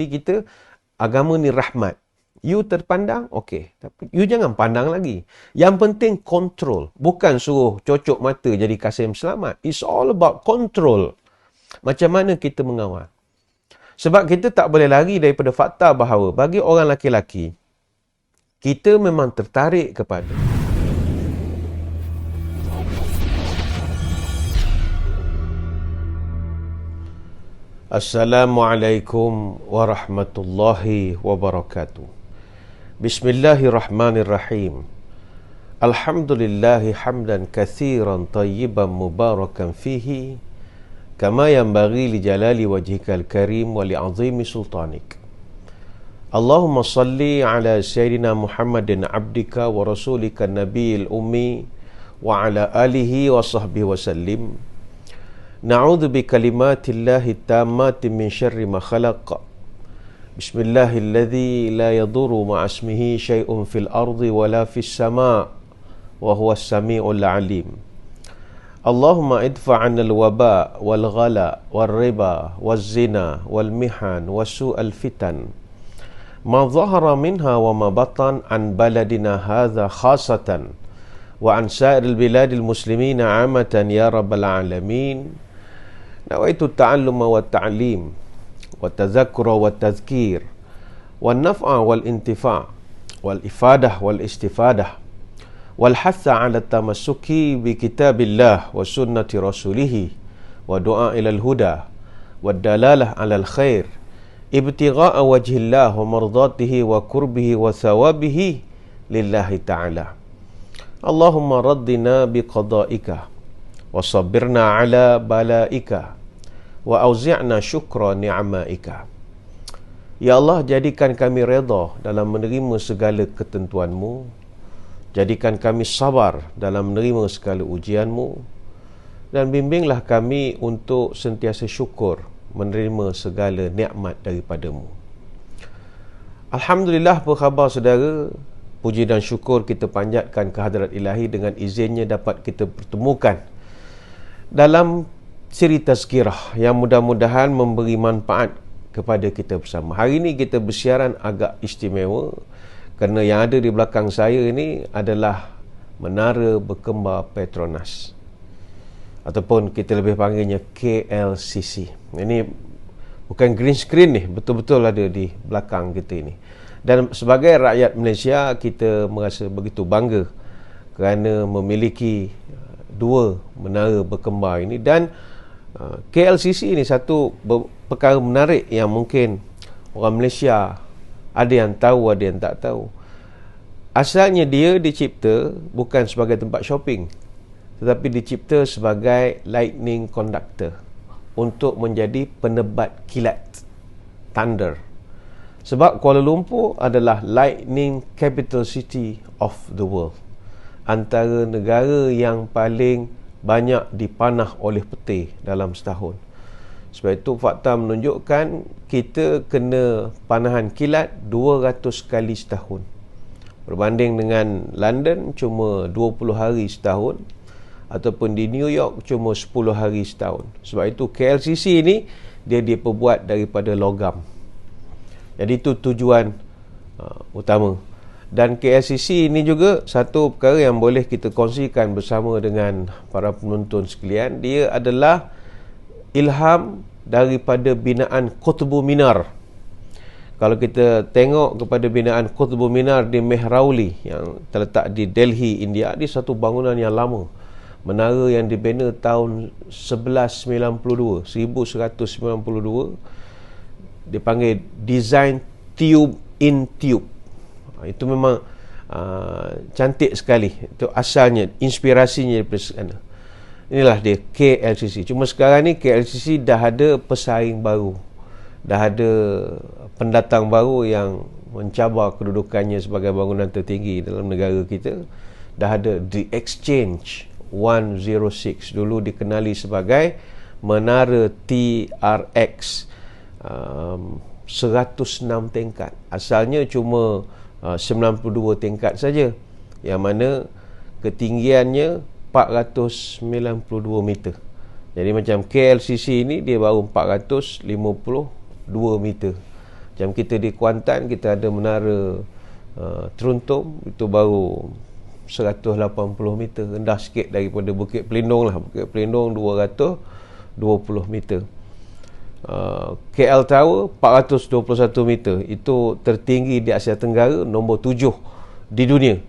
kita, agama ni rahmat. You terpandang, okey. Tapi you jangan pandang lagi. Yang penting kontrol. Bukan suruh cocok mata jadi Kasim Selamat. It's all about control. Macam mana kita mengawal. Sebab kita tak boleh lari daripada fakta bahawa bagi orang lelaki-lelaki, kita memang tertarik kepada Assalamualaikum warahmatullahi wabarakatuh. Bismillahirrahmanirrahim. Alhamdulillahi hamdan kathiran tayyiban mubarakan fihi kama yanbaghi li jalali wajhikal karim wa li azimi sultanik. Allahumma salli ala sayyidina Muhammadin abdika wa rasulika nabiyil ummi wa ala alihi wa sahbihi wa sallim. Na'udzu bi kalimatillahi tammati min syarri ma khalaq. Bismillahilladzi la yadurru ma'a ismihi syai'un fil ardi wa la fis sama' wa huwas sami'ul 'alim. Allahumma idfa' 'anil waba wal ghala wal riba waz zina wal mihan wasu'al fitan ma dhahara minha wa ma batan an baladina hadha khasatan wa an sa'iril biladil muslimina 'amatan ya rabbal 'alamin. Nawaitu ta'alluma wa ta'lim wa tazakkura wa tazkir wa naf'a wal intifa' wal ifadah wal istifadah wal hatha 'ala tamassuki bi kitabillah wa sunnati rasulih wa du'a ilal huda wa dalalah 'alal khair ibtigha'a wajhillah wa mardatihi wa qurbihi wa thawabihi lillahi ta'ala. Allahumma raddina bi qada'ika wa sabbirna 'ala bala'ika wa auzi'na syukra ni'maika. Ya Allah, jadikan kami redha dalam menerima segala ketentuan-Mu. Jadikan kami sabar dalam menerima segala ujian-Mu. Dan bimbinglah kami untuk sentiasa syukur menerima segala nikmat daripada-Mu. Alhamdulillah, apa khabar saudara? Puji dan syukur kita panjatkan kehadrat ilahi dengan izinnya dapat kita pertemukan dalam siri tazkirah yang mudah-mudahan memberi manfaat kepada kita bersama. Hari ini kita bersiaran agak istimewa kerana yang ada di belakang saya ini adalah Menara Berkembar Petronas, ataupun kita lebih panggilnya KLCC. Ini bukan green screen ni, betul-betul ada di belakang kita ini. Dan sebagai rakyat Malaysia, kita merasa begitu bangga kerana memiliki dua menara berkembar ini. Dan KLCC ini satu perkara menarik yang mungkin orang Malaysia ada yang tahu, ada yang tak tahu. Asalnya dia dicipta bukan sebagai tempat shopping, tetapi dicipta sebagai lightning conductor untuk menjadi penebat kilat, thunder. Sebab Kuala Lumpur adalah lightning capital city of the world, antara negara yang paling banyak dipanah oleh petir dalam setahun. Sebab itu fakta menunjukkan kita kena panahan kilat 200 kali setahun. Berbanding dengan London cuma 20 hari setahun, ataupun di New York cuma 10 hari setahun. Sebab itu KLCC ni dia diperbuat daripada logam. Jadi itu tujuan utama. Dan KLCC ini juga satu perkara yang boleh kita kongsikan bersama dengan para penonton sekalian. Dia adalah ilham daripada binaan Qutbu Minar. Kalau kita tengok kepada binaan Qutbu Minar di Mehrauli yang terletak di Delhi, India, dia satu bangunan yang lama. Menara yang dibina tahun 1192, dipanggil design tube in tube. Itu memang cantik sekali. Itu asalnya, inspirasinya daripada sana. Inilah dia KLCC. Cuma sekarang ni KLCC dah ada pesaing baru, dah ada pendatang baru yang mencabar kedudukannya sebagai bangunan tertinggi dalam negara kita. Dah ada The Exchange 106, dulu dikenali sebagai Menara TRX, 106 tingkat. Asalnya cuma 92 tingkat saja, yang mana ketinggiannya 492 meter. Jadi macam KLCC ini dia baru 452 meter. Macam kita di Kuantan, kita ada menara Teruntum, itu baru 180 meter, rendah sikit daripada Bukit Pelindung lah. Bukit Pelindung 220 meter. KL Tower 421 meter, itu tertinggi di Asia Tenggara, nombor 7 di dunia.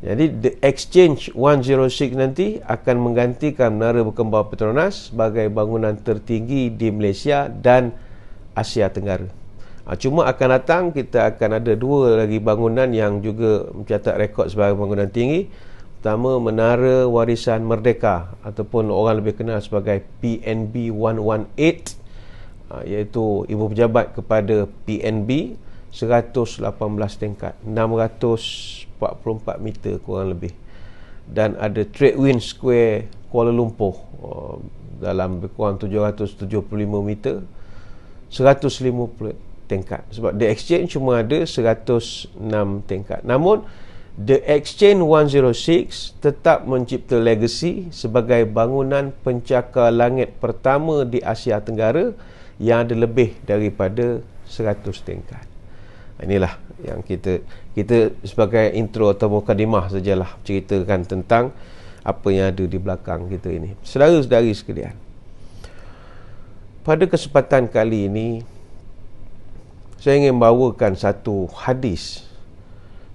Jadi The Exchange 106 nanti akan menggantikan Menara Berkembar Petronas sebagai bangunan tertinggi di Malaysia dan Asia Tenggara. Cuma akan datang kita akan ada 2 lagi bangunan yang juga mencatat rekod sebagai bangunan tinggi. Pertama, Menara Warisan Merdeka ataupun orang lebih kenal sebagai PNB 118, iaitu Ibu Pejabat kepada PNB, 118 tingkat, 644 meter kurang lebih. Dan ada Tradewinds Square Kuala Lumpur, dalam lebih kurang 775 meter, 150 tingkat. Sebab The Exchange cuma ada 106 tingkat. Namun The Exchange 106 tetap mencipta legasi sebagai bangunan pencakar langit pertama di Asia Tenggara yang ada lebih daripada 100 tingkat. Inilah yang kita sebagai intro atau mukadimah sajalah ceritakan tentang apa yang ada di belakang kita ini. Saudara-saudari sekalian, pada kesempatan kali ini saya ingin bawakan satu hadis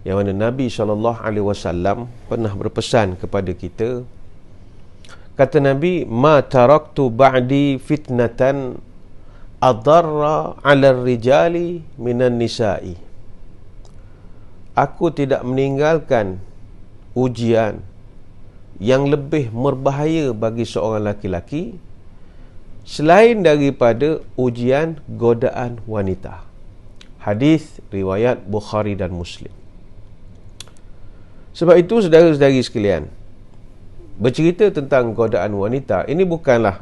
yang mana Nabi SAW pernah berpesan kepada kita. Kata Nabi, "Ma taraktu ba'di fitnatan adarra 'ala rijali minan nisa'i." Aku tidak meninggalkan ujian yang lebih berbahaya bagi seorang laki-laki selain daripada ujian godaan wanita. Hadis riwayat Bukhari dan Muslim. Sebab itu saudara-saudari sekalian, bercerita tentang godaan wanita ini bukanlah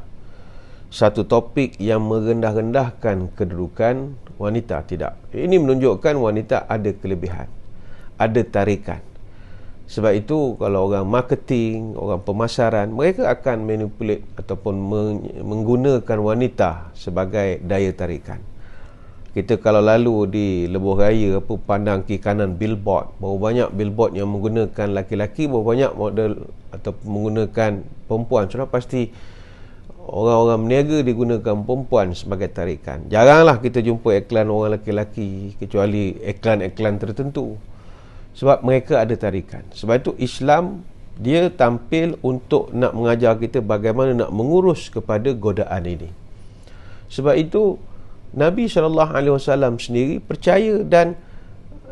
satu topik yang merendah-rendahkan kedudukan wanita, tidak. Ini menunjukkan wanita ada kelebihan, ada tarikan. Sebab itu kalau orang marketing, orang pemasaran, mereka akan manipulate ataupun menggunakan wanita sebagai daya tarikan. Kita kalau lalu di lebuh raya, pandang kiri kanan billboard, berapa banyak billboard yang menggunakan laki-laki, berapa banyak model atau menggunakan perempuan. Sudah pasti orang-orang berniaga digunakan perempuan sebagai tarikan. Jaranglah kita jumpa iklan orang laki-laki, kecuali iklan-iklan tertentu, sebab mereka ada tarikan. Sebab itu Islam dia tampil untuk nak mengajar kita bagaimana nak mengurus kepada godaan ini. Sebab itu Nabi SAW sendiri percaya, dan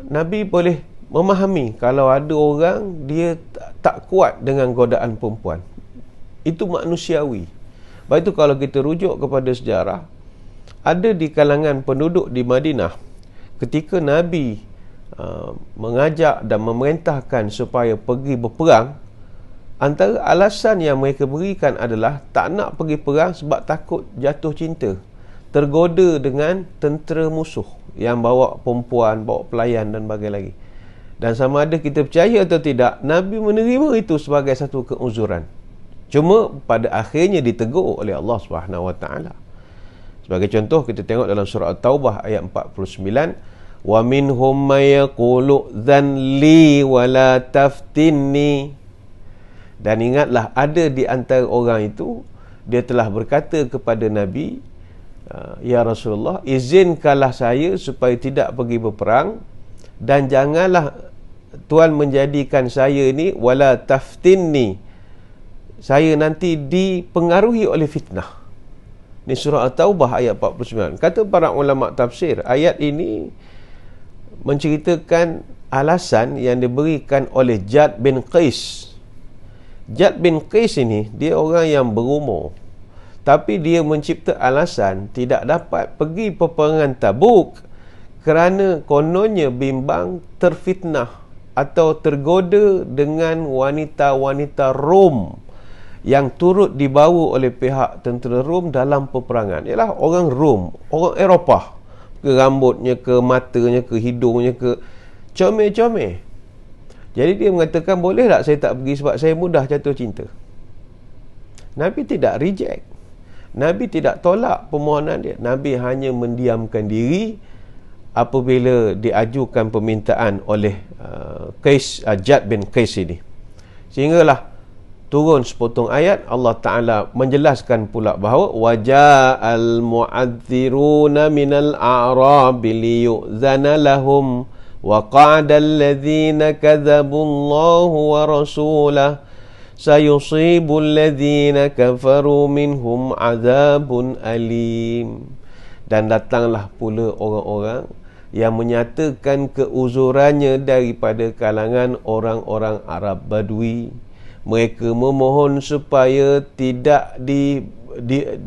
Nabi boleh memahami kalau ada orang dia tak kuat dengan godaan perempuan. Itu manusiawi. Sebab itu kalau kita rujuk kepada sejarah, ada di kalangan penduduk di Madinah ketika Nabi mengajak dan memerintahkan supaya pergi berperang, antara alasan yang mereka berikan adalah tak nak pergi perang sebab takut jatuh cinta, tergoda dengan tentera musuh yang bawa perempuan, bawa pelayan dan bagai lagi. Dan sama ada kita percaya atau tidak, Nabi menerima itu sebagai satu keuzuran. Cuma pada akhirnya ditegur oleh Allah SWT. Sebagai contoh, kita tengok dalam surah At-Taubah ayat 49, "Wa minhum may yaqulu dhanli wa la taftinni." Dan ingatlah, ada di antara orang itu, dia telah berkata kepada Nabi, "Ya Rasulullah, izinkanlah saya supaya tidak pergi berperang, dan janganlah Tuhan menjadikan saya ini wala taftinni, saya nanti dipengaruhi oleh fitnah." Ini surah At-Taubah ayat 49. Kata para ulama tafsir, ayat ini menceritakan alasan yang diberikan oleh Jad bin Qais. Jad bin Qais ini, dia orang yang berumur, tapi dia mencipta alasan tidak dapat pergi peperangan Tabuk kerana kononnya bimbang terfitnah atau tergoda dengan wanita-wanita Rom yang turut dibawa oleh pihak tentera Rom dalam peperangan. Ialah orang Rom, orang Eropah, ke rambutnya, ke matanya, ke hidungnya, ke comel-comel. Jadi dia mengatakan, boleh tak saya tak pergi sebab saya mudah jatuh cinta. Nabi tidak reject, Nabi tidak tolak permohonan dia. Nabi hanya mendiamkan diri apabila diajukan permintaan oleh Jad bin Qais ini. Sehinggalah turun sepotong ayat, Allah Ta'ala menjelaskan pula bahawa waja'al mu'adziruna minal a'rabi liyu'zana lahum wa qa'adal ladhina kadhabullahu wa rasulah sayusibul ladhina kafaru minhum azabun alim. Dan datanglah pula orang-orang yang menyatakan keuzurannya daripada kalangan orang-orang Arab Badui. Mereka memohon supaya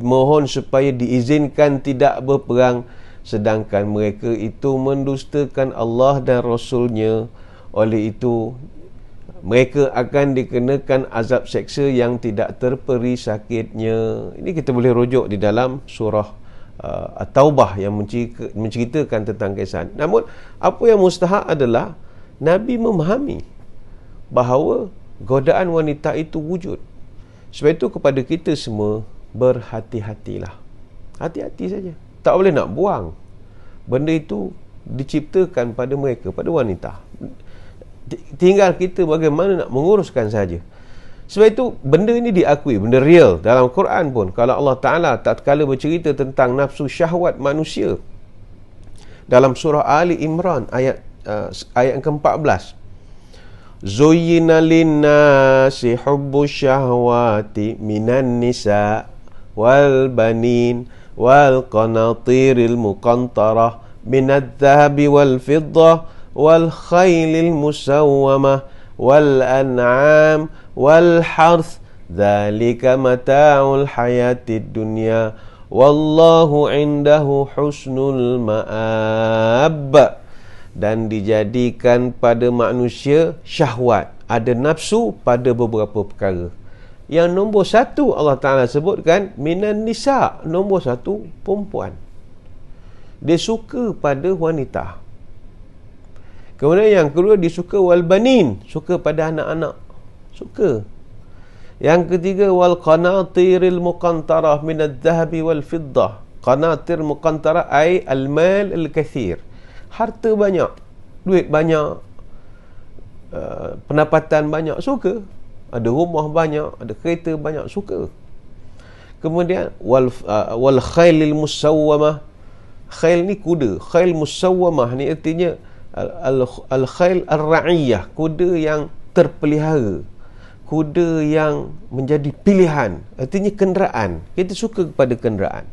mohon supaya diizinkan tidak berperang, sedangkan mereka itu mendustakan Allah dan Rasulnya. Oleh itu mereka akan dikenakan azab seksa yang tidak terperi sakitnya. Ini kita boleh rujuk di dalam surah At-Taubah yang menceritakan tentang kisah. Namun apa yang mustahak adalah Nabi memahami bahawa godaan wanita itu wujud. Sebab itu kepada kita semua, berhati-hatilah. Hati-hati saja. Tak boleh nak buang. Benda itu diciptakan pada mereka, pada wanita. Tinggal kita bagaimana nak menguruskan saja. Sebab itu benda ini diakui, benda real. Dalam Quran pun, kalau Allah Ta'ala tak kala bercerita tentang nafsu syahwat manusia, dalam surah Ali Imran ayat yang ke-14, Zuyyina linnasi hubbus syahwati minan nisa wal banin wal qanatiril muqantarah minadh dhahabi wal fiddah wal khaylil musawwamah wal an'am wal harth dzalika mata'ul hayatid dunya wallahu indahu husnul ma'ab. Dan dijadikan pada manusia syahwat, ada nafsu pada beberapa perkara. Yang nombor satu Allah Ta'ala sebutkan minan nisa, nombor satu perempuan. Dia suka pada wanita. Kemudian yang kedua dia suka wal banin, suka pada anak-anak. Suka. Yang ketiga wal qanatiril muqantarah minadh dhahabi wal fiddah. Qanatir muqantarah ay al mal al kathir. Harta banyak, duit banyak, pendapatan banyak, suka. Ada rumah banyak, ada kereta banyak, suka. Kemudian wal khailil musawwamah. Khail ni kuda. Khail musawwamah ni artinya al khail ar-ra'iyah, kuda yang terpelihara, kuda yang menjadi pilihan, artinya kenderaan. Kita suka kepada kenderaan.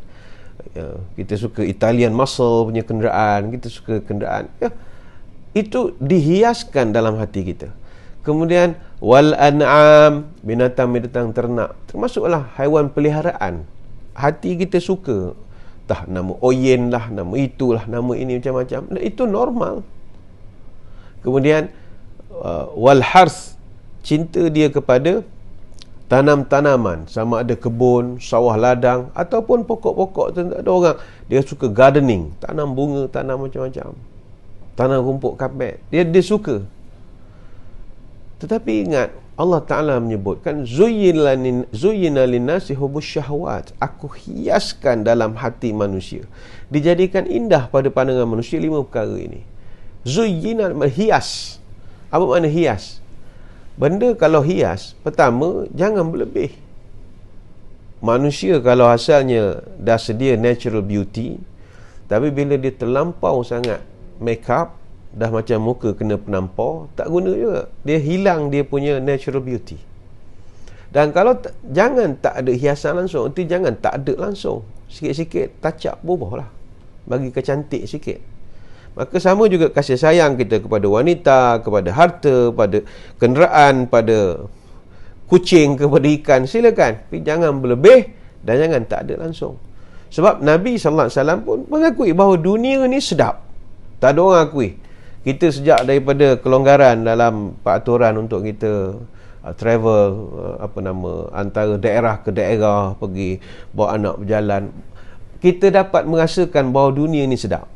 Kita suka Italian muscle punya kenderaan, kita suka kenderaan. Itu dihiaskan dalam hati kita. Kemudian wal an'am, binatang-binatang ternak, termasuklah haiwan peliharaan. Hati kita suka. Dah nama oyen lah, nama itulah, nama ini macam-macam. Itu normal. Kemudian wal harth, cinta dia kepada tanam-tanaman, sama ada kebun, sawah ladang ataupun pokok-pokok. Ada orang dia suka gardening, tanam bunga, tanam macam-macam, tanam rumput kapet, dia suka. Tetapi ingat, Allah Ta'ala menyebutkan zuyyina linnasi hubbus syahwat, aku hiaskan dalam hati manusia, dijadikan indah pada pandangan manusia 5 perkara ini. Zuyyina, hias. Apa makna hias? Benda kalau hias, pertama, jangan berlebih. Manusia kalau asalnya dah sedia natural beauty, tapi bila dia terlampau sangat make up, dah macam muka kena penampar, tak guna juga. Dia hilang dia punya natural beauty. Dan kalau jangan tak ada hiasan langsung, nanti jangan tak ada langsung. Sikit-sikit touch up, berubah lah, bagi kecantik sikit. Maka sama juga kasih sayang kita kepada wanita, kepada harta, pada kenderaan, pada kucing, kepada ikan, silakan. Tapi jangan berlebih dan jangan tak ada langsung. Sebab Nabi SAW pun mengakui bahawa dunia ni sedap. Tak ada orang akui. Kita sejak daripada kelonggaran dalam peraturan untuk kita travel, antara daerah ke daerah, pergi bawa anak berjalan, kita dapat merasakan bahawa dunia ni sedap.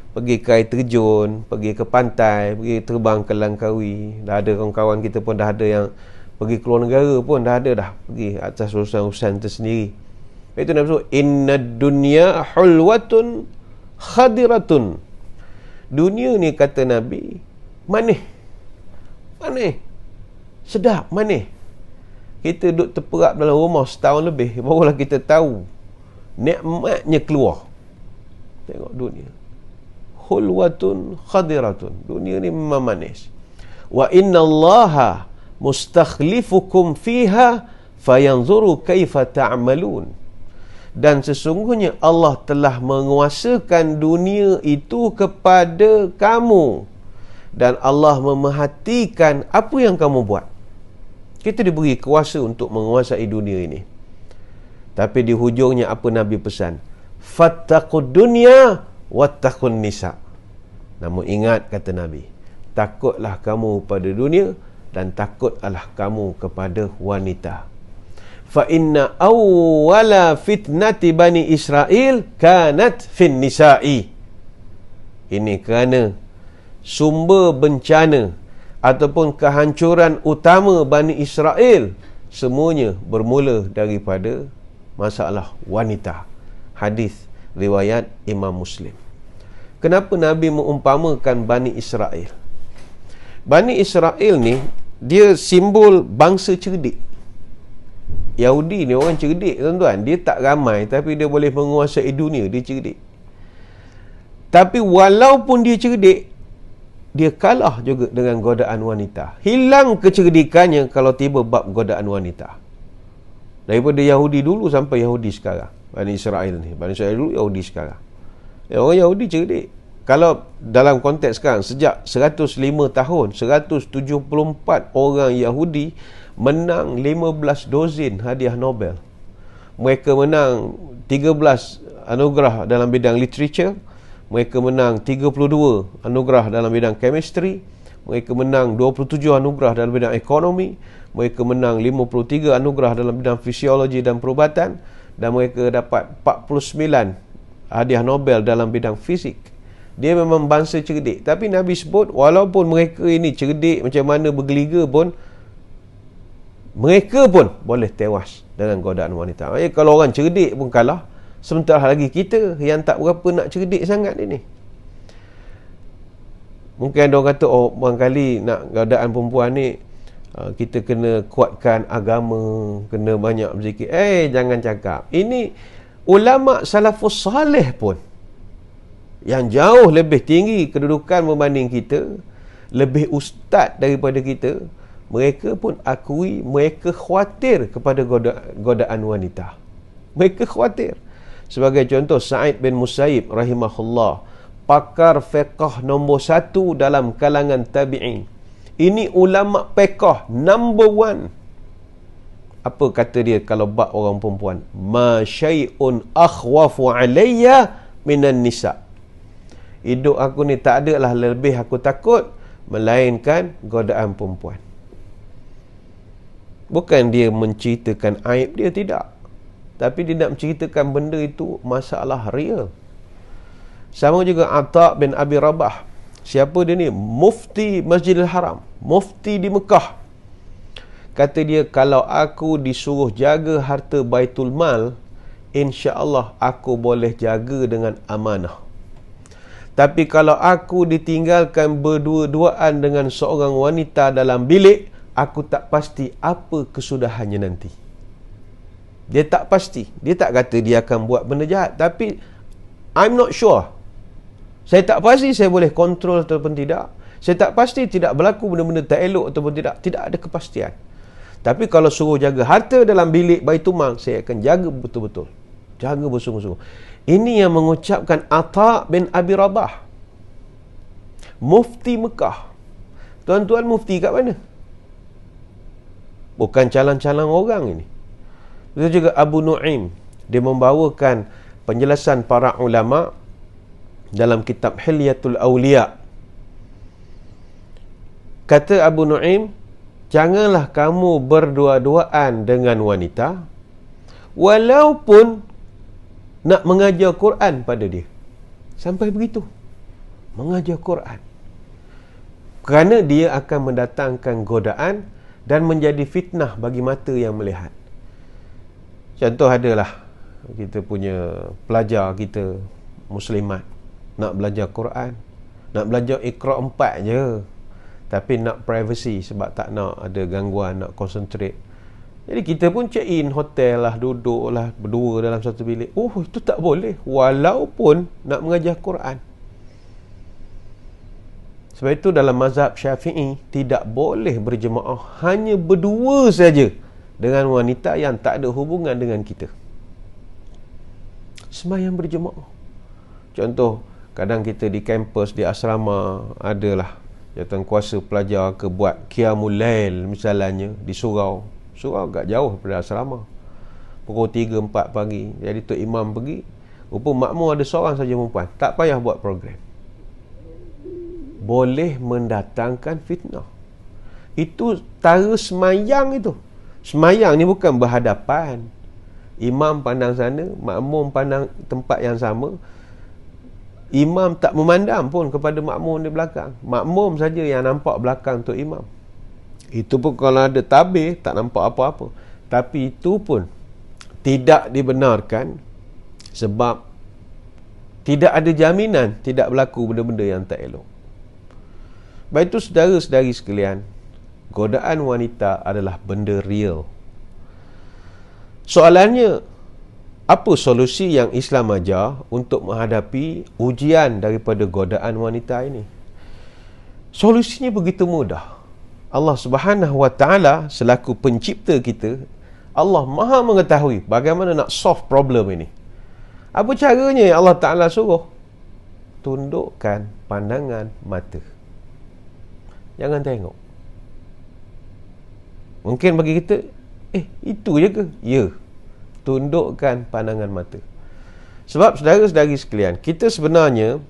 Pergi ke air terjun, pergi ke pantai, pergi terbang ke Langkawi. Dah ada kawan-kawan kita pun dah ada yang pergi keluar negara pun dah ada dah, pergi atas urusan-urusan tersendiri. Itu Nabi sebut, inna dunya hulwatun khadiratun. Dunia ni, kata Nabi, manis. Manis. Sedap, manis. Kita duduk terperap dalam rumah setahun lebih, barulah kita tahu nikmatnya keluar. Tengok dunia. Hulwatun khadiratun. Dunia ni memang manis. Wa inna Allaha mustakhlifukum fiha fayanzuru kaifa ta'malun. Dan sesungguhnya Allah telah menguasakan dunia itu kepada kamu, dan Allah memerhatikan apa yang kamu buat. Kita diberi kuasa untuk menguasai dunia ini. Tapi di hujungnya apa Nabi pesan? Fattaqud dunya wattaqun nisa. Namun ingat, kata Nabi, takutlah kamu pada dunia dan takutlah kamu kepada wanita. Fa inna awwala fitnati bani Israel kanat fin nisa'i. Ini kerana sumber bencana ataupun kehancuran utama Bani Israel semuanya bermula daripada masalah wanita. Hadis riwayat Imam Muslim. Kenapa Nabi mengumpamakan Bani Israel? Bani Israel ni, dia simbol bangsa cerdik. Yahudi ni orang cerdik, tuan-tuan. Dia tak ramai tapi dia boleh menguasai dunia. Dia cerdik. Tapi walaupun dia cerdik, dia kalah juga dengan godaan wanita. Hilang kecerdikannya kalau tiba bab godaan wanita. Daripada Yahudi dulu sampai Yahudi sekarang. Bani Israel ni. Bani Israel dulu, Yahudi sekarang. Orang Yahudi cerdik. Kalau dalam konteks sekarang, sejak 105 tahun, 174 orang Yahudi menang 15 dozin hadiah Nobel. Mereka menang 13 anugerah dalam bidang literature. Mereka menang 32 anugerah dalam bidang chemistry. Mereka menang 27 anugerah dalam bidang ekonomi. Mereka menang 53 anugerah dalam bidang fisiologi dan perubatan. Dan mereka dapat 49 hadiah Nobel dalam bidang fizik. Dia memang bangsa cerdik. Tapi Nabi sebut, walaupun mereka ini cerdik macam mana bergeliga pun, mereka pun boleh tewas dengan godaan wanita. Kalau orang cerdik pun kalah, sementara lagi kita yang tak berapa nak cerdik sangat ini. Mungkin ada orang kata, oh, barangkali nak godaan perempuan ni, kita kena kuatkan agama, kena banyak berzikir. Jangan cakap. Ini ulama salafus salih pun, yang jauh lebih tinggi kedudukan berbanding kita, lebih ustaz daripada kita, mereka pun akui mereka khawatir kepada godaan wanita. Mereka khawatir. Sebagai contoh, Sa'id bin Musayyib rahimahullah, pakar fiqh nombor 1 dalam kalangan tabi'in. Ini ulama fiqh number 1. Apa kata dia kalau bab orang perempuan? Ma syai'un akhwafu alayya minan nisa. Hidup aku ni tak adalah lebih aku takut melainkan godaan perempuan. Bukan dia menceritakan aib dia, tidak. Tapi dia nak menceritakan benda itu masalah real. Sama juga Atha bin Abi Rabah. Siapa dia ni? Mufti Masjidil Haram. Mufti di Mekah. Kata dia, kalau aku disuruh jaga harta Baitul Mal, insya-Allah aku boleh jaga dengan amanah. Tapi kalau aku ditinggalkan berdua-duaan dengan seorang wanita dalam bilik, aku tak pasti apa kesudahannya nanti. Dia tak pasti. Dia tak kata dia akan buat benda jahat. Tapi, I'm not sure. Saya tak pasti saya boleh kontrol ataupun tidak. Saya tak pasti tidak berlaku benda-benda tak elok ataupun tidak. Tidak ada kepastian. Tapi kalau suruh jaga harta dalam bilik Baitul Mal, saya akan jaga betul-betul. Jaga bersungguh-sungguh. Ini yang mengucapkan Atha bin Abi Rabah. Mufti Mekah. Tuan-tuan, mufti kat mana? Bukan calang-calang orang ini. Itu juga Abu Nu'aim. Dia membawakan penjelasan para ulama dalam kitab Hilyatul Awliya. Kata Abu Nu'aim, janganlah kamu berdua-duaan dengan wanita walaupun nak mengajar Quran pada dia. Sampai begitu. Mengajar Quran. Kerana dia akan mendatangkan godaan dan menjadi fitnah bagi mata yang melihat. Contoh adalah kita punya pelajar kita Muslimat nak belajar Quran, Nak belajar Iqra 4 je, tapi nak privacy sebab tak nak ada gangguan, nak concentrate. Jadi kita pun check in hotel lah, duduk lah berdua dalam satu bilik. Itu tak boleh walaupun nak mengajar Quran. Sebab itu dalam mazhab Syafi'i tidak boleh berjemaah, hanya berdua saja dengan wanita yang tak ada hubungan dengan kita. Sembahyang berjemaah. Contoh, kadang kita di kampus, di asrama, adalah jawatankuasa pelajar ke buat Qiyamul Lail misalnya di surau agak jauh daripada asrama, pukul 3-4 pagi. Jadi Tok Imam pergi, rupa makmum ada seorang saja perempuan, tak payah buat program. Boleh mendatangkan fitnah. Itu tara semayang itu. Semayang ni bukan berhadapan. Imam pandang sana, makmum pandang tempat yang sama. Imam tak memandang pun kepada makmum di belakang. Makmum saja yang nampak belakang Tok Imam. Itu pun kalau ada tabir, tak nampak apa-apa. Tapi itu pun tidak dibenarkan, sebab tidak ada jaminan tidak berlaku benda-benda yang tak elok. Baik itu saudara-saudari sekalian, godaan wanita adalah benda real. Soalannya, apa solusi yang Islam ajar untuk menghadapi ujian daripada godaan wanita ini? Solusinya begitu mudah. Allah Subhanahu Wa Taala selaku pencipta kita, Allah Maha mengetahui bagaimana nak solve problem ini. Apa caranya Allah Taala suruh? Tundukkan pandangan mata. Jangan tengok. Mungkin bagi kita, itu je ke? Ya. Tundukkan pandangan mata. Sebab saudara-saudari sekalian, kita sebenarnya,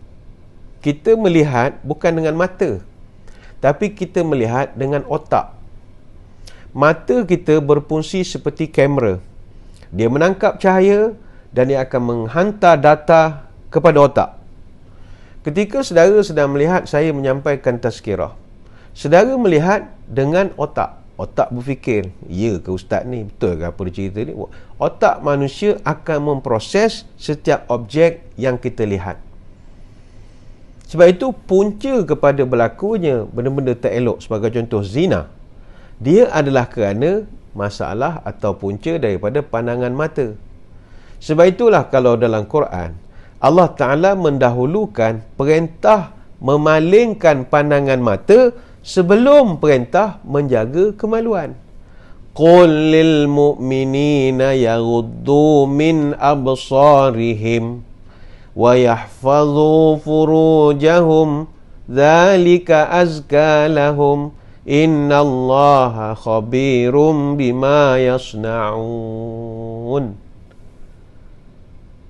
kita melihat bukan dengan mata, tapi kita melihat dengan otak. Mata kita berfungsi seperti kamera. Dia menangkap cahaya dan dia akan menghantar data kepada otak. Ketika saudara sedang melihat saya menyampaikan tazkirah, saudara melihat dengan otak. Otak berfikir, ya ke ustaz ni, betul ke apa dia cerita ni? Otak manusia akan memproses setiap objek yang kita lihat. Sebab itu punca kepada berlakunya benda-benda tak elok, sebagai contoh zina, dia adalah kerana masalah atau punca daripada pandangan mata. Sebab itulah kalau dalam Quran, Allah Ta'ala mendahulukan perintah memalingkan pandangan mata sebelum perintah menjaga kemaluan. Qul lil mu'minina yaghuddu min absarihim wa yahfazu furujahum dzalika azka lahum innallaha khabirum bima yasna'un.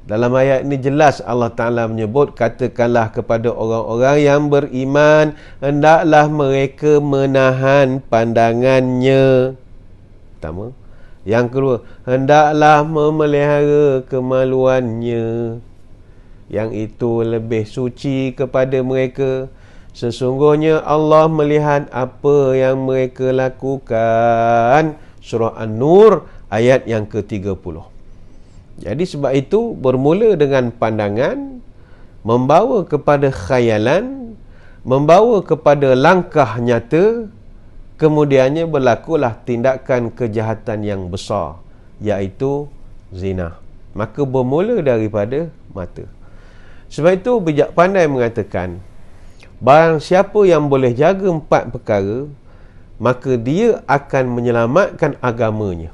Dalam ayat ini jelas Allah Ta'ala menyebut, katakanlah kepada orang-orang yang beriman, hendaklah mereka menahan pandangannya. Pertama. Yang kedua, hendaklah memelihara kemaluannya. Yang itu lebih suci kepada mereka. Sesungguhnya Allah melihat apa yang mereka lakukan. Surah An-Nur ayat yang ke-30. Jadi sebab itu bermula dengan pandangan, membawa kepada khayalan, membawa kepada langkah nyata, kemudiannya berlakulah tindakan kejahatan yang besar, iaitu zina. Maka bermula daripada mata. Sebab itu bijak pandai mengatakan, barang siapa yang boleh jaga 4 perkara, maka dia akan menyelamatkan agamanya.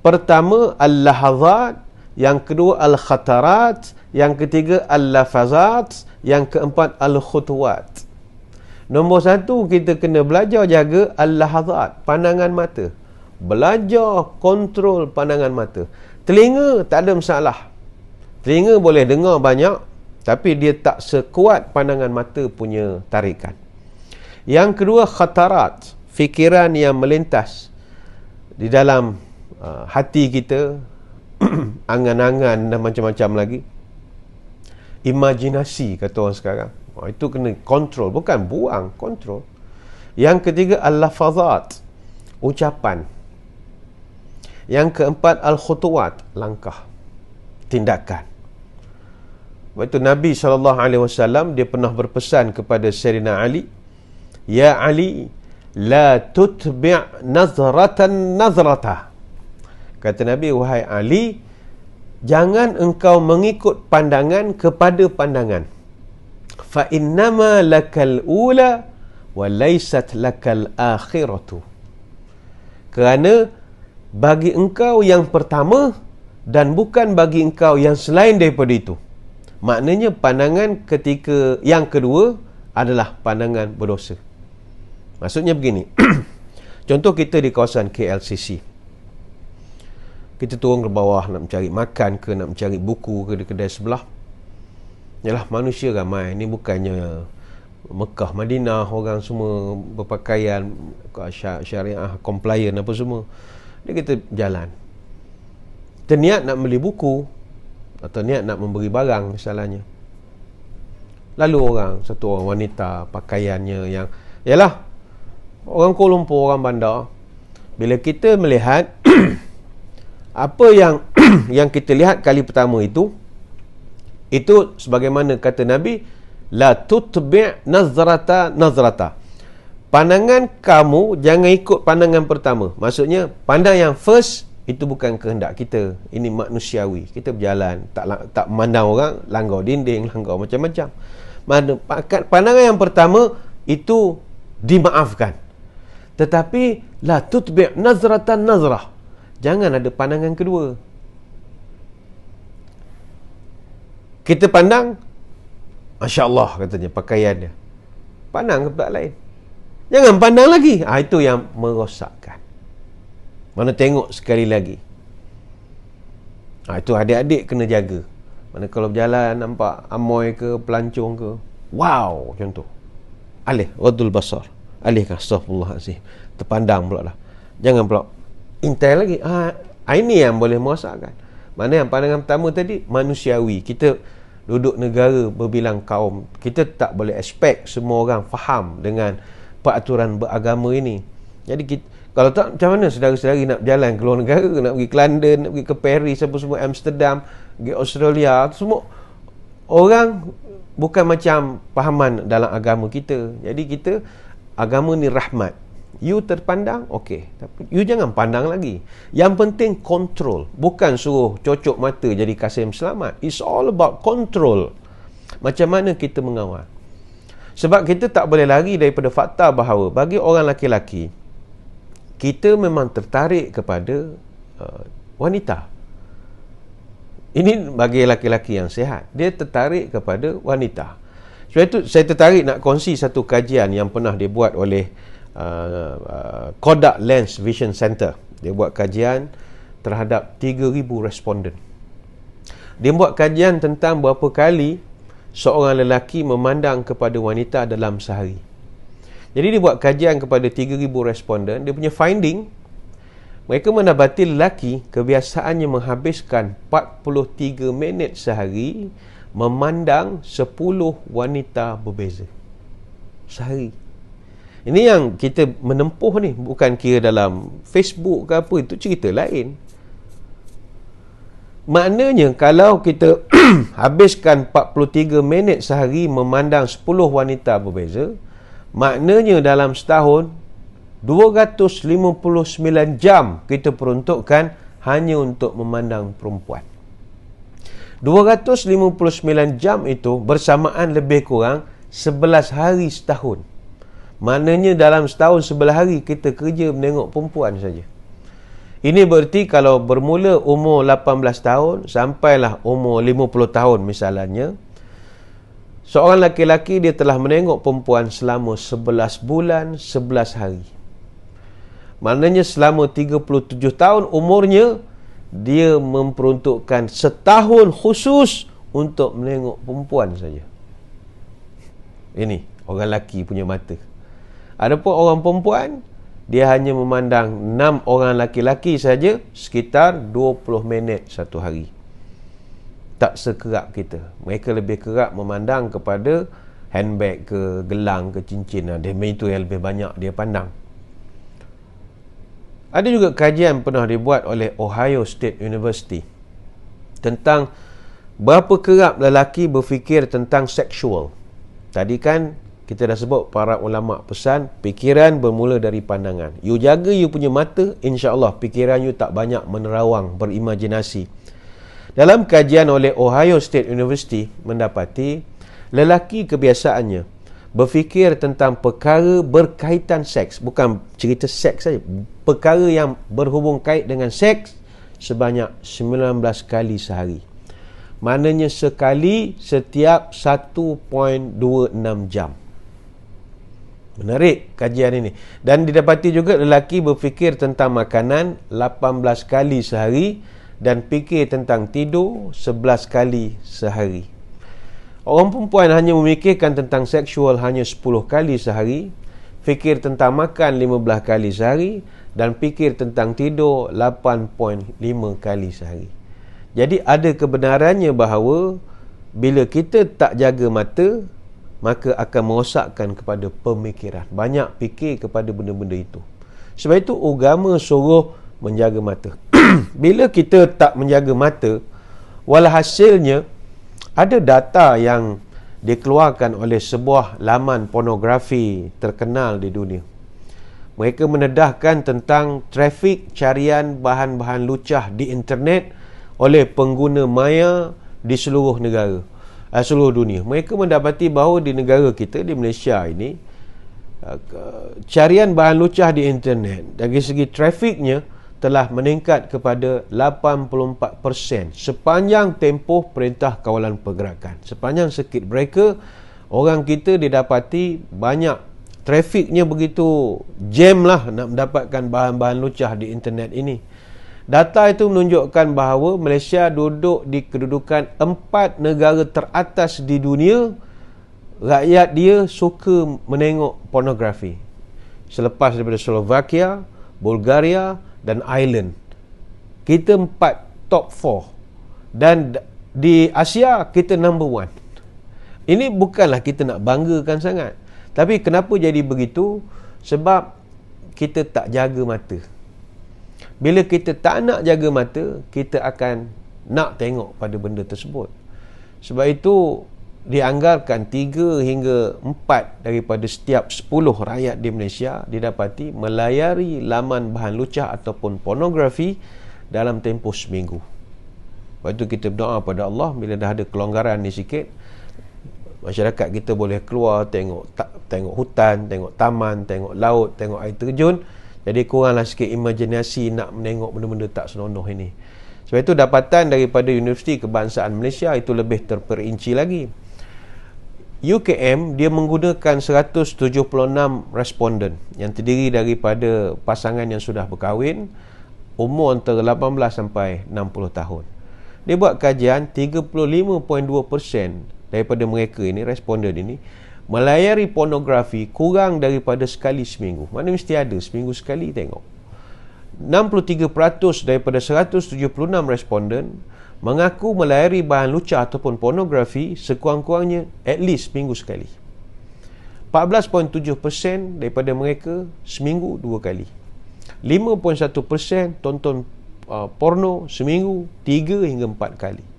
Pertama, al-lahazat. Yang kedua, al-khatarat. Yang ketiga, al-lafazat. Yang keempat, al-khutuwat. Nombor 1, kita kena belajar jaga al-lahazat, pandangan mata. Belajar kontrol pandangan mata. Telinga tak ada masalah. Telinga boleh dengar banyak, tapi dia tak sekuat pandangan mata punya tarikan. Yang kedua, khatarat. Fikiran yang melintas di dalam hati kita, angan-angan dan macam-macam lagi. Imajinasi kata orang sekarang. Itu kena kontrol, bukan buang, kontrol. Yang ketiga, al-lafazat, ucapan. Yang keempat, al-khutuwat, langkah, tindakan. Waktu Nabi SAW dia pernah berpesan kepada Sayyidina Ali, "Ya Ali, la tutbi' nazratan nazrata." Kata Nabi, "Wahai Ali, jangan engkau mengikut pandangan kepada pandangan. Fa innama lakal ula wa laysat lakal akhiratu." Kerana bagi engkau yang pertama dan bukan bagi engkau yang selain daripada itu. Maknanya pandangan ketika yang kedua adalah pandangan berdosa. Maksudnya begini. Contoh kita di kawasan KLCC. Kita turun ke bawah nak mencari makan ke, nak mencari buku ke di kedai sebelah. Yalah, manusia ramai. Ini bukannya Mekah, Madinah, orang semua berpakaian syariah, compliant apa semua. Dia kita jalan. Kita niat nak beli buku atau niat nak memberi barang misalnya. Lalu satu orang wanita, pakaiannya yang, yalah, orang Kuala Lumpur, orang bandar. Bila kita melihat apa yang yang kita lihat kali pertama itu sebagaimana kata Nabi, la tutbi' nazrata nazrata. Pandangan kamu jangan ikut pandangan pertama. Maksudnya pandang yang first itu bukan kehendak kita. Ini manusiawi. Kita berjalan tak memandang orang, langgar dinding, langgar macam-macam. Pandangan yang pertama itu dimaafkan. Tetapi la tutbi' nazratan nazrah. Jangan ada pandangan kedua. Kita pandang, Masya Allah katanya, pakaian dia. Pandang ke tempat lain. Jangan pandang lagi. Itu yang merosakkan. Mana tengok sekali lagi. Itu adik-adik kena jaga. Mana kalau berjalan nampak amoy ke, pelancong ke. Wow, contoh. Alih, wadul basar. Alihkan, astaghfirullahaladzim. Terpandang pula lah. Jangan pula intai lagi. Ini yang boleh merosakkan. Mana yang pandangan pertama tadi manusiawi. Kita duduk negara berbilang kaum, kita tak boleh expect semua orang faham dengan peraturan beragama ini. Jadi kita, kalau tak, macam mana saudara-saudari nak berjalan ke luar negara, nak pergi ke London, nak pergi ke Paris, apa semua, Amsterdam, pergi Australia, semua orang bukan macam pahaman dalam agama kita. Jadi kita, agama ni rahmat. You terpandang, okey. Tapi you jangan pandang lagi. Yang penting kontrol. Bukan suruh cocok mata jadi Kasim selamat. It's all about control. Macam mana kita mengawal. Sebab kita tak boleh lari daripada fakta bahawa bagi orang laki-laki, kita memang tertarik kepada wanita. Ini bagi laki-laki yang sihat. Dia tertarik kepada wanita. Sebab itu saya tertarik nak kongsi satu kajian yang pernah dibuat oleh Kodak Lens Vision Center. Dia buat kajian terhadap 3,000 responden. Dia buat kajian tentang berapa kali seorang lelaki memandang kepada wanita dalam sehari. Jadi dia buat kajian kepada 3,000 responden. Dia punya finding, mereka mendapati lelaki kebiasaannya menghabiskan 43 minit sehari memandang 10 wanita berbeza sehari. Ini yang kita menempuh ni, bukan kira dalam Facebook ke apa, itu cerita lain. Maknanya kalau kita habiskan 43 minit sehari memandang 10 wanita berbeza, maknanya dalam setahun 259 jam kita peruntukkan hanya untuk memandang perempuan. 259 jam itu bersamaan lebih kurang 11 hari setahun. Maknanya dalam setahun 11 hari kita kerja menengok perempuan saja. Ini berarti kalau bermula umur 18 tahun sampailah umur 50 tahun misalnya, seorang laki-laki dia telah menengok perempuan selama 11 bulan 11 hari. Maknanya selama 37 tahun umurnya, dia memperuntukkan setahun khusus untuk menengok perempuan saja. Ini orang lelaki punya mata. Adapun orang perempuan, dia hanya memandang 6 orang laki-laki saja sekitar 20 minit satu hari. Tak sekerap kita. Mereka lebih kerap memandang kepada handbag ke, gelang ke, cincin. Dia itu yang lebih banyak dia pandang. Ada juga kajian pernah dibuat oleh Ohio State University tentang Berapa kerap lelaki berfikir tentang seksual? Tadi kan kita dah sebut para ulama pesan, fikiran bermula dari pandangan. You jaga you punya mata, insya-Allah fikiran you tak banyak menerawang, berimajinasi. Dalam kajian oleh Ohio State University mendapati lelaki kebiasaannya berfikir tentang perkara berkaitan seks, bukan cerita seks saja, perkara yang berhubung kait dengan seks sebanyak 19 kali sehari. Maknanya sekali setiap 1.26 jam. Menarik kajian ini. Dan didapati juga lelaki berfikir tentang makanan 18 kali sehari dan fikir tentang tidur 11 kali sehari. Orang perempuan hanya memikirkan tentang seksual hanya 10 kali sehari, fikir tentang makan 15 kali sehari dan fikir tentang tidur 8.5 kali sehari. Jadi ada kebenarannya bahawa bila kita tak jaga mata, maka akan merosakkan kepada pemikiran. Banyak fikir kepada benda-benda itu. Sebab itu agama suruh menjaga mata. Bila kita tak menjaga mata, walhasilnya ada data yang dikeluarkan oleh sebuah laman pornografi terkenal di dunia. Mereka mendedahkan tentang trafik carian bahan-bahan lucah di internet oleh pengguna maya di seluruh negara, seluruh dunia. Mereka mendapati bahawa di negara kita, di Malaysia ini, carian bahan lucah di internet dari segi trafiknya telah meningkat kepada 84% sepanjang tempoh Perintah Kawalan Pergerakan. Sepanjang circuit breaker, orang kita didapati banyak trafiknya begitu jam lah nak mendapatkan bahan-bahan lucah di internet ini. Data itu menunjukkan bahawa Malaysia duduk di kedudukan 4 negara teratas di dunia rakyat dia suka menengok pornografi. Selepas daripada Slovakia, Bulgaria dan Ireland. Kita 4 top 4. Dan di Asia kita number 1. Ini bukanlah kita nak banggakan sangat. Tapi kenapa jadi begitu? Sebab kita tak jaga mata. Bila kita tak nak jaga mata, kita akan nak tengok pada benda tersebut. Sebab itu dianggarkan 3 hingga 4 daripada setiap 10 rakyat di Malaysia didapati melayari laman bahan lucah ataupun pornografi dalam tempoh seminggu. Lepas itu kita berdoa pada Allah, bila dah ada kelonggaran ni sikit, masyarakat kita boleh keluar tengok hutan, tengok taman, tengok laut, tengok air terjun. Jadi kuranglah sikit imajinasi nak menengok benda-benda tak senonoh ini. Sebab itu dapatan daripada Universiti Kebangsaan Malaysia itu lebih terperinci lagi. UKM dia menggunakan 176 responden yang terdiri daripada pasangan yang sudah berkahwin, umur antara 18 sampai 60 tahun. Dia buat kajian, 35.2% daripada mereka ini, responden ini, melayari pornografi kurang daripada sekali seminggu. Mana mesti ada seminggu sekali tengok. 63% daripada 176 responden mengaku melayari bahan lucah ataupun pornografi sekurang-kurangnya at least seminggu sekali. 14.7% daripada mereka seminggu 2 kali. 5.1% tonton porno seminggu 3 hingga 4 kali.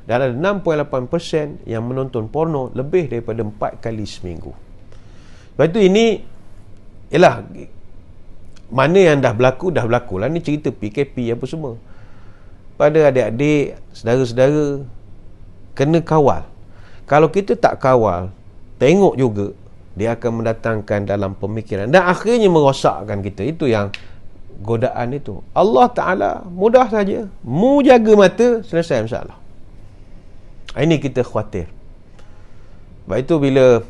Dan ada 6.8% yang menonton porno lebih daripada 4 kali seminggu. Lepas itu ini ialah mana yang dah berlaku lah. Ni cerita PKP apa semua. Pada adik-adik, saudara-saudara, kena kawal. Kalau kita tak kawal, tengok juga, dia akan mendatangkan dalam pemikiran dan akhirnya merosakkan kita. Itu yang godaan itu. Allah Ta'ala mudah saja, mu jaga mata, selesai masalah. Ini kita khawatir. Sebab itu bila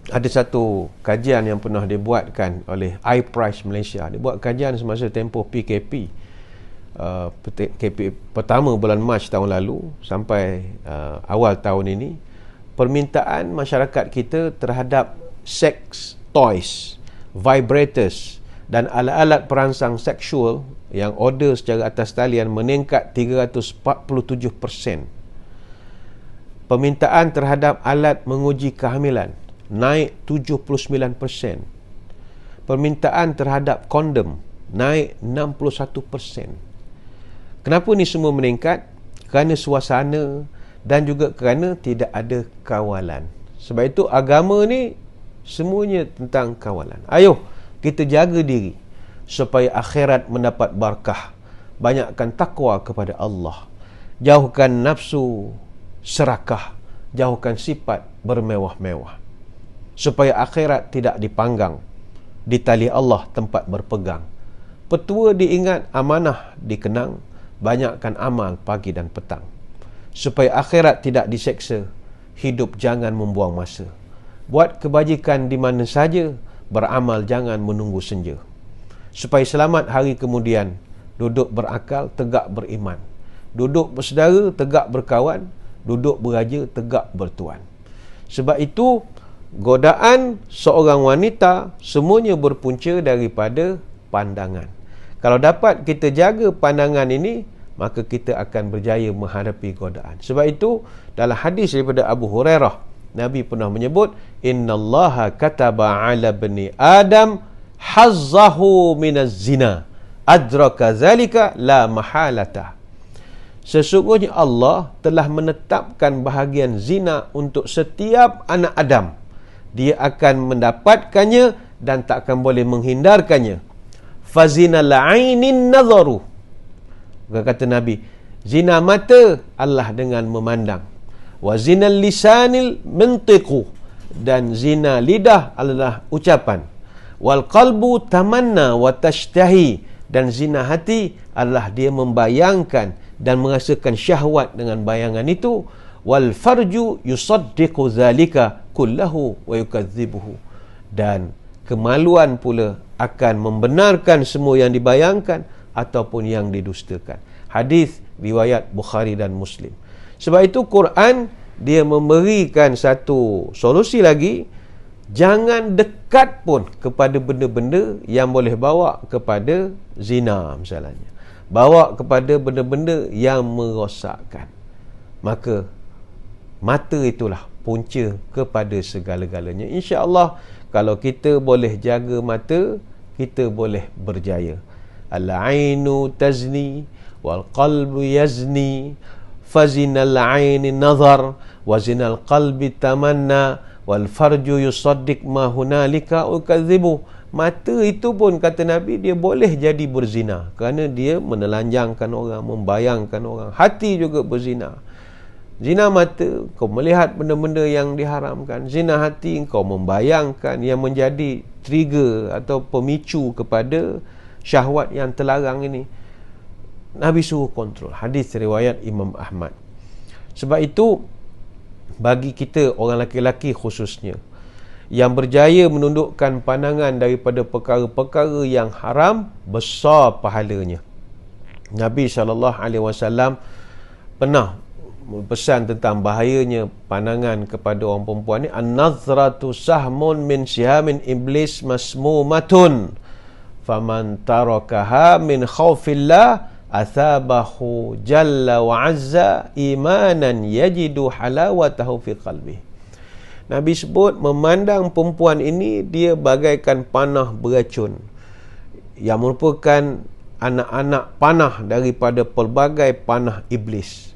ada satu kajian yang pernah dibuatkan oleh iPrice Malaysia, dia buat kajian semasa tempoh PKP, PKP pertama bulan Mac tahun lalu sampai awal tahun ini, permintaan masyarakat kita terhadap sex toys, vibrators dan alat-alat perangsang seksual yang order secara atas talian meningkat 347%. Permintaan terhadap alat menguji kehamilan naik 79%. Permintaan terhadap kondom naik 61%. Kenapa ni semua meningkat? Kerana suasana dan juga kerana tidak ada kawalan. Sebab itu agama ni semuanya tentang kawalan. Ayuh kita jaga diri supaya akhirat mendapat barakah. Banyakkan takwa kepada Allah. Jauhkan nafsu serakah. Jauhkan sifat bermewah-mewah. Supaya akhirat tidak dipanggang. Di tali Allah tempat berpegang. Petua diingat, amanah dikenang. Banyakkan amal pagi dan petang. Supaya akhirat tidak diseksa. Hidup jangan membuang masa. Buat kebajikan di mana saja, beramal jangan menunggu senja. Supaya selamat hari kemudian, duduk berakal, tegak beriman. Duduk bersaudara, tegak berkawan. Duduk beraja, tegak bertuan. Sebab itu, godaan seorang wanita semuanya berpunca daripada pandangan. Kalau dapat kita jaga pandangan ini, maka kita akan berjaya menghadapi godaan. Sebab itu, dalam hadis daripada Abu Hurairah, Nabi pernah menyebut, innallaha kataba ala bani Adam hazzahu minaz zina adraka zalika la mahalata. Sesungguhnya Allah telah menetapkan bahagian zina untuk setiap anak Adam. Dia akan mendapatkannya dan tak akan boleh menghindarkannya. Fazinal ainin nazaru. Kata Nabi, zina mata Allah dengan memandang. Wa zinal lisanil mintiqu, dan zina lidah adalah ucapan. Wal qalbu tamanna wa tashtahi, dan zina hati adalah dia membayangkan dan merasakan syahwat dengan bayangan itu. Wal farju yusaddiqu zalika kullahu wa yukadzibuhu, dan kemaluan pula akan membenarkan semua yang dibayangkan ataupun yang didustakan. Hadis riwayat Bukhari dan Muslim. Sebab itu Quran dia memberikan satu solusi lagi. Jangan dekat pun kepada benda-benda yang boleh bawa kepada zina misalnya. Bawa kepada benda-benda yang merosakkan. Maka mata itulah punca kepada segala-galanya. InsyaAllah kalau kita boleh jaga mata, kita boleh berjaya. Al-ainu tazni wal qalbu yazni fazinal aini nazar wa zinal qalbi tamanna wal farju yusaddiq ma hunalika ukadzibu. Mata itu pun kata Nabi dia boleh jadi berzina kerana dia menelanjangkan orang, membayangkan orang. Hati juga berzina. Zina mata, kau melihat benda-benda yang diharamkan. Zina hati, kau membayangkan yang menjadi trigger atau pemicu kepada syahwat yang terlarang ini. Nabi suruh kontrol. Hadis riwayat Imam Ahmad. Sebab itu, bagi kita orang lelaki khususnya, yang berjaya menundukkan pandangan daripada perkara-perkara yang haram, besar pahalanya. Nabi SAW pernah pesan tentang bahayanya pandangan kepada orang perempuan ni. An-nazratu sahmun min sihamin iblis masmumatun faman tarakaha min khawfillah athabahu jalla wa azza imanan yajidu halawatahu fi qalbi. Nabi sebut memandang perempuan ini dia bagaikan panah beracun yang merupakan anak-anak panah daripada pelbagai panah iblis.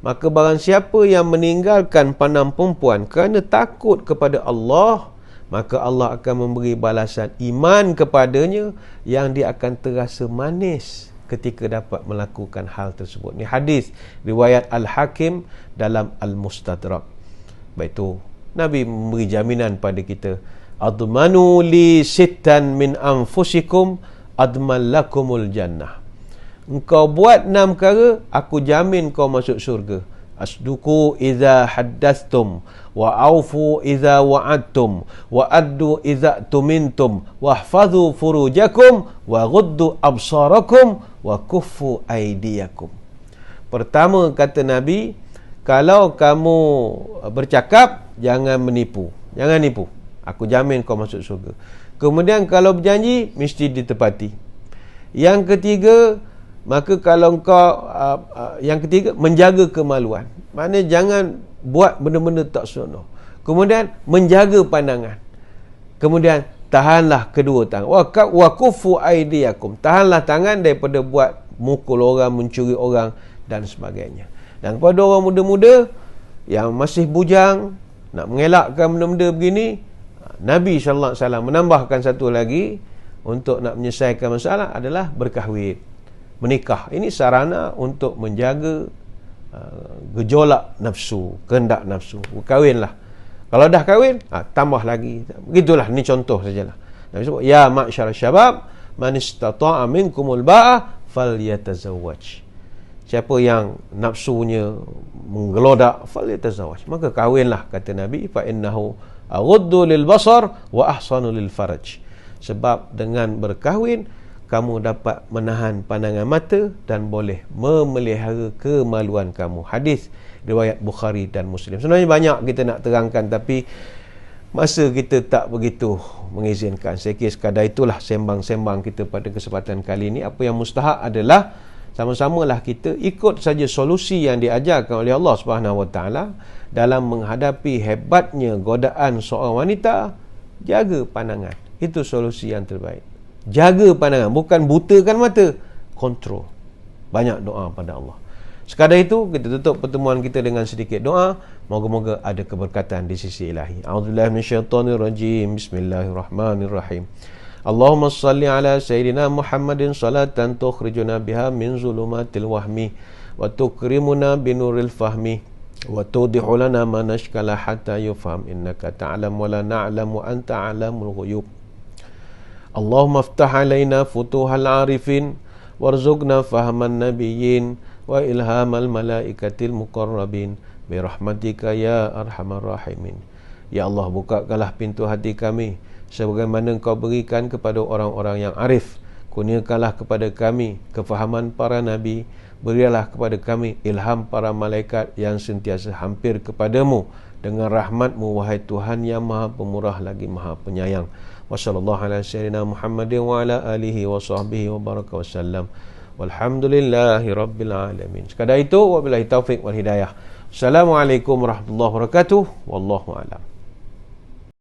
Maka barang siapa yang meninggalkan panah perempuan kerana takut kepada Allah, maka Allah akan memberi balasan iman kepadanya yang dia akan terasa manis ketika dapat melakukan hal tersebut. Ini hadis riwayat Al-Hakim dalam Al-Mustadrak. Baik itu Nabi memberi jaminan pada kita, admanu li sittan min anfusikum adman lakumul jannah. Engkau buat 6 perkara, aku jamin kau masuk syurga. Asduku idza haddatstum wa aufu idza wa'adtum wa addu idza tumintum wahfazu furujakum wa ghuddu absarakum wa kuffu aydiyakum. Pertama kata Nabi, kalau kamu bercakap, jangan menipu. Jangan nipu. Aku jamin kau masuk syurga. Kemudian kalau berjanji, mesti ditepati. Yang ketiga, maka kalau kau menjaga kemaluan. Maknanya jangan buat benda-benda tak senonoh. Kemudian menjaga pandangan. Kemudian tahanlah kedua tangan. Wa kufu aydiyakum. Tahanlah tangan daripada buat mukul orang, mencuri orang dan sebagainya. Dan kepada orang muda-muda, yang masih bujang, nak mengelakkan benda-benda begini, Nabi sallallahu alaihi wasallam menambahkan satu lagi untuk nak menyelesaikan masalah adalah berkahwin, menikah. Ini sarana untuk menjaga gejolak nafsu, kehendak nafsu. Berkahwinlah. Kalau dah kahwin, tambah lagi. Begitulah, ni contoh sajalah. Nabi sebut, ya ma'syar syabab, man istata'a minkumul ba'ah falyatazawwaj. Siapa yang nafsunya menggelodak, falyatazawwaj, maka kahwinlah, kata Nabi, fa innahu aghuddu lil basar wa ahsanu lil faraj. Sebab dengan berkahwin kamu dapat menahan pandangan mata dan boleh memelihara kemaluan kamu. Hadis riwayat Bukhari dan Muslim. Sebenarnya banyak kita nak terangkan, tapi masa kita tak begitu mengizinkan. Saya kira sekadar itulah sembang-sembang kita pada kesempatan kali ini. Apa yang mustahak adalah sama-samalah kita ikut saja solusi yang diajarkan oleh Allah Subhanahu Wa Taala dalam menghadapi hebatnya godaan seorang wanita. Jaga pandangan. Itu solusi yang terbaik. Jaga pandangan, bukan butakan mata, kontrol. Banyak doa pada Allah. Sekadar itu, kita tutup pertemuan kita dengan sedikit doa. Moga-moga ada keberkatan di sisi ilahi. A'udzubillahi minasyaitonirrajim. Bismillahirrahmanirrahim. Allahumma salli ala Sayyidina Muhammadin salatan tukhrijuna biha min zulumatil wahmi wa tukrimuna binuril fahmi wa tudihu lana ma nashkala hatta yufham innaka ta'lam wa la na'lam wa anta a'lamul ghuyub. Allahumma aftah alaina futuhal arifin warzuqna fahaman nabiyyin wa ilhamal malaikatil muqarrabin birahmatika ya arhamar rahimin. Ya Allah, bukakanlah pintu hati kami sebagaimana Engkau berikan kepada orang-orang yang arif. Kurniakanlah kepada kami kefahaman para nabi, berilah kepada kami ilham para malaikat yang sentiasa hampir kepadamu dengan rahmat-Mu, wahai Tuhan yang Maha Pemurah lagi Maha Penyayang. Wassallallahu ala sayyidina Muhammadin wa ala alihi wa sahbihi wa baraka wasallam. Walhamdulillahi rabbil alamin. Sekadar itu, wabillahi taufiq wal hidayah. Assalamualaikum warahmatullahi wabarakatuh. Wallahu a'lam.